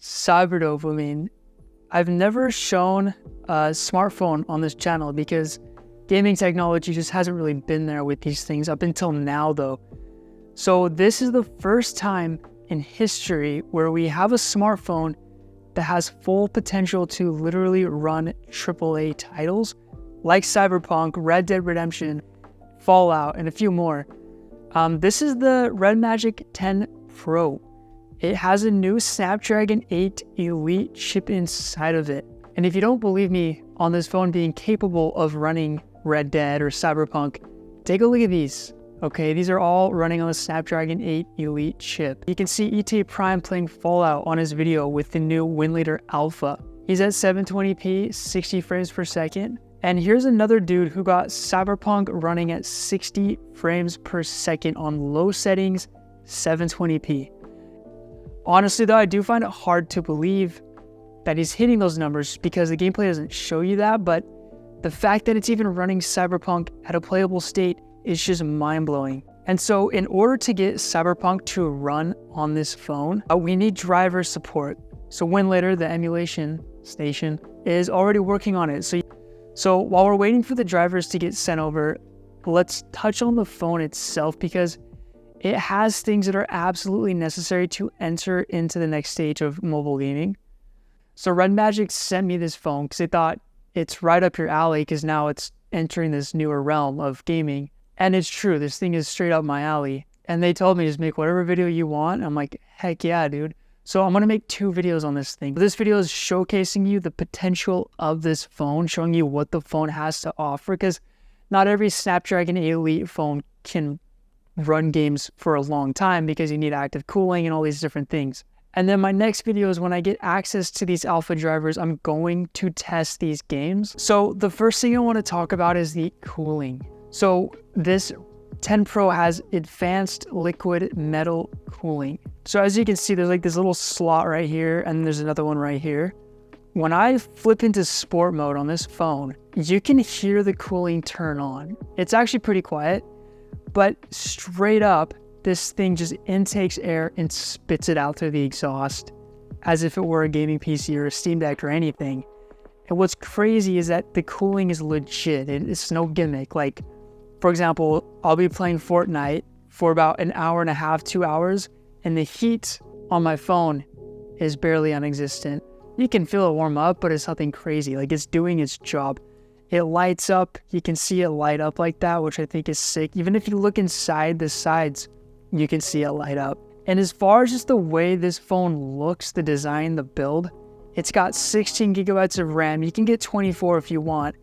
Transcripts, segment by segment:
Cyberdopamine. I've never shown a smartphone on this channel because gaming technology just hasn't really been there with these things up until now though. So this is the first time in history where we have a smartphone that has full potential to literally run AAA titles like Cyberpunk, Red Dead Redemption, Fallout, and a few more. This is the Redmagic 10 Pro. It has a new Snapdragon 8 Elite chip inside of it. And if you don't believe me on this phone being capable of running Red Dead or Cyberpunk, take a look at these. Okay, these are all running on the Snapdragon 8 Elite chip. You can see ET Prime playing Fallout on his video with the new WinLeader Alpha. He's at 720p, 60 frames per second. And here's another dude who got Cyberpunk running at 60 frames per second on low settings, 720p. Honestly though, I do find it hard to believe that he's hitting those numbers because the gameplay doesn't show you that, but the fact that it's even running Cyberpunk at a playable state is just mind-blowing. And so in order to get Cyberpunk to run on this phone, we need driver support. So WinLeader, the emulation station, is already working on it. So while we're waiting for the drivers to get sent over, let's touch on the phone itself because it has things that are absolutely necessary to enter into the next stage of mobile gaming. So Redmagic sent me this phone because they thought it's right up your alley because now it's entering this newer realm of gaming. And it's true, this thing is straight up my alley. And they told me just make whatever video you want. I'm like, heck yeah, dude. So I'm gonna make 2 videos on this thing. This video is showcasing you the potential of this phone, showing you what the phone has to offer, because not every Snapdragon Elite phone can run games for a long time because you need active cooling and all these different things. And then my next video is when I get access to these alpha drivers, I'm going to test these games. So the first thing I want to talk about is the cooling. So this 10 Pro has advanced liquid metal cooling. So as you can see, there's like this little slot right here, and there's another one right here. When I flip into sport mode on this phone, you can hear the cooling turn on. It's actually pretty quiet, but straight up, this thing just intakes air and spits it out through the exhaust as if it were a gaming PC or a Steam Deck or anything. And what's crazy is that the cooling is legit. It's no gimmick. Like, for example, I'll be playing Fortnite for about an hour and a half, 2 hours, and the heat on my phone is barely non-existent. You can feel it warm up, but it's nothing crazy. Like, it's doing its job. It lights up. You can see it light up like that, which I think is sick. Even if you look inside the sides, you can see it light up. And as far as just the way this phone looks, the design, the build, it's got 16 gigabytes of RAM. You can get 24 if you want.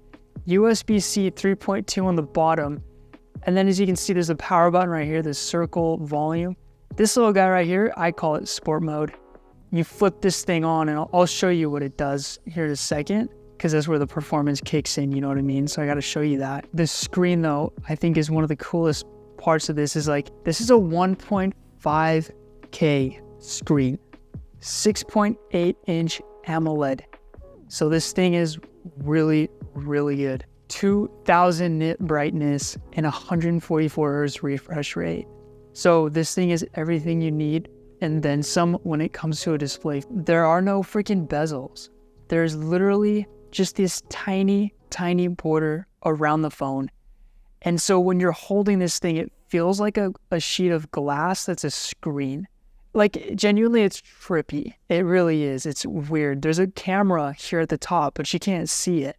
USB-C 3.2 on the bottom. And then as you can see, there's a power button right here, this circle volume. This little guy right here, I call it sport mode. You flip this thing on and I'll show you what it does here in a second, because that's where the performance kicks in, you know what I mean? So I got to show you that. This screen though, I think is one of the coolest parts of this. Is like, this is a 1.5K screen, 6.8 inch AMOLED. So this thing is really, really good. 2000 nit brightness and 144 Hz refresh rate. So this thing is everything you need and then some when it comes to a display. There are no freaking bezels. There's literally just this tiny, tiny border around the phone. And so when you're holding this thing, it feels like a sheet of glass that's a screen. Like, genuinely, it's trippy. It really is. It's weird. There's a camera here at the top, but you can't see it.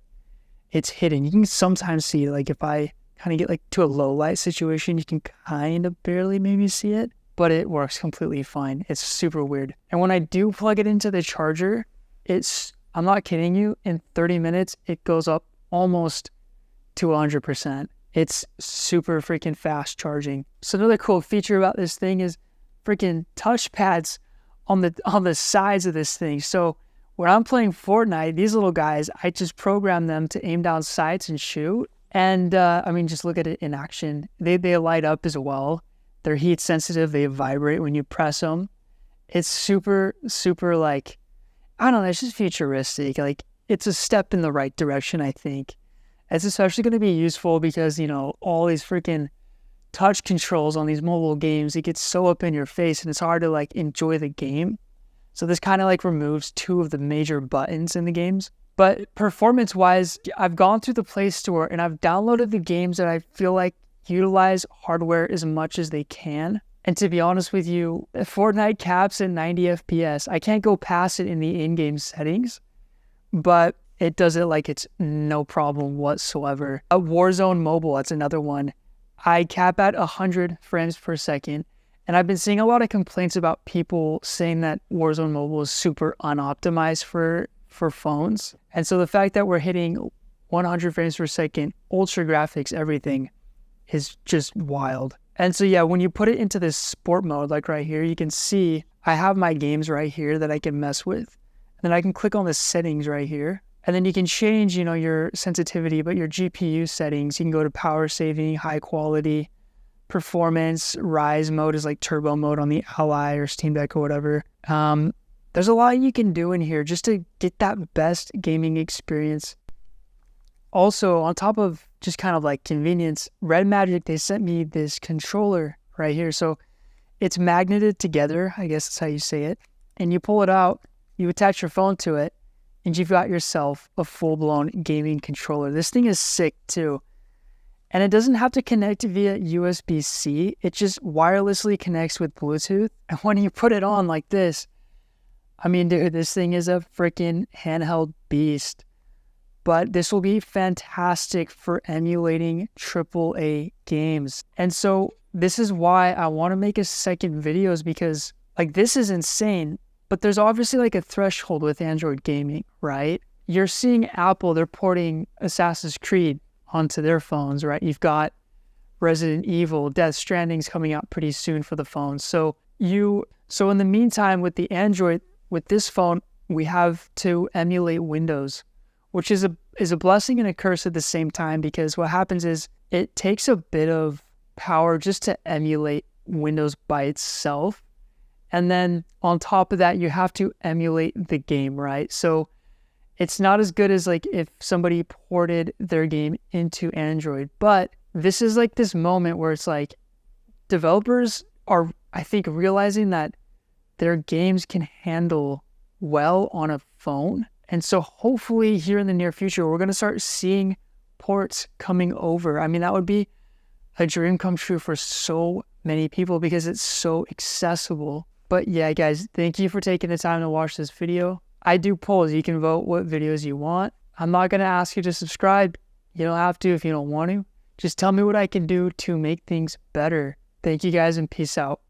It's hidden. You can sometimes see it. Like, if I kind of get like to a low light situation, you can kind of barely maybe see it, but it works completely fine. It's super weird. And when I do plug it into the charger, I'm not kidding you, in 30 minutes, it goes up almost to 100%. It's super freaking fast charging. So another cool feature about this thing is freaking touchpads on the sides of this thing. So when I'm playing Fortnite, these little guys, I just program them to aim down sights and shoot. And I mean, just look at it in action. They light up as well. They're heat sensitive. They vibrate when you press them. It's super, super like, I don't know, it's just futuristic. Like, it's a step in the right direction, I think. It's especially going to be useful because, you know, all these freaking touch controls on these mobile games, it gets so up in your face and it's hard to like enjoy the game. So this kind of like removes two of the major buttons in the games. But performance-wise, I've gone through the Play Store and I've downloaded the games that I feel like utilize hardware as much as they can. And to be honest with you, Fortnite caps at 90 FPS. I can't go past it in the in-game settings, but it does it like it's no problem whatsoever. Warzone Mobile, that's another one. I cap at 100 frames per second. And I've been seeing a lot of complaints about people saying that Warzone Mobile is super unoptimized for phones. And so the fact that we're hitting 100 frames per second, ultra graphics, everything is just wild. And so yeah, when you put it into this sport mode, like right here, you can see I have my games right here that I can mess with. And then I can click on the settings right here. And then you can change, your sensitivity, but your GPU settings, you can go to power saving, high quality, performance, rise mode is like turbo mode on the Ally or Steam Deck or whatever. There's a lot you can do in here just to get that best gaming experience. Also, on top of just kind of like convenience, Redmagic, they sent me this controller right here. So it's magneted together, I guess that's how you say it. And you pull it out, you attach your phone to it, and you've got yourself a full-blown gaming controller. This thing is sick too. And it doesn't have to connect via USB-C. It just wirelessly connects with Bluetooth. And when you put it on like this, I mean, dude, this thing is a freaking handheld beast. But this will be fantastic for emulating AAA games. And so this is why I want to make a second video, is because like this is insane. But there's obviously like a threshold with Android gaming, right? You're seeing Apple, they're porting Assassin's Creed onto their phones, right? You've got Resident Evil, Death Stranding's coming out pretty soon for the phones. So in the meantime, with the Android, with this phone, we have to emulate Windows, which is a blessing and a curse at the same time, because what happens is it takes a bit of power just to emulate Windows by itself. And then on top of that, you have to emulate the game, right? So it's not as good as like if somebody ported their game into Android. But this is like this moment where it's like developers are, I think, realizing that their games can handle well on a phone. And so hopefully here in the near future, we're going to start seeing ports coming over. I mean, that would be a dream come true for so many people because it's so accessible. But yeah, guys, thank you for taking the time to watch this video. I do polls. You can vote what videos you want. I'm not going to ask you to subscribe. You don't have to if you don't want to. Just tell me what I can do to make things better. Thank you guys and peace out.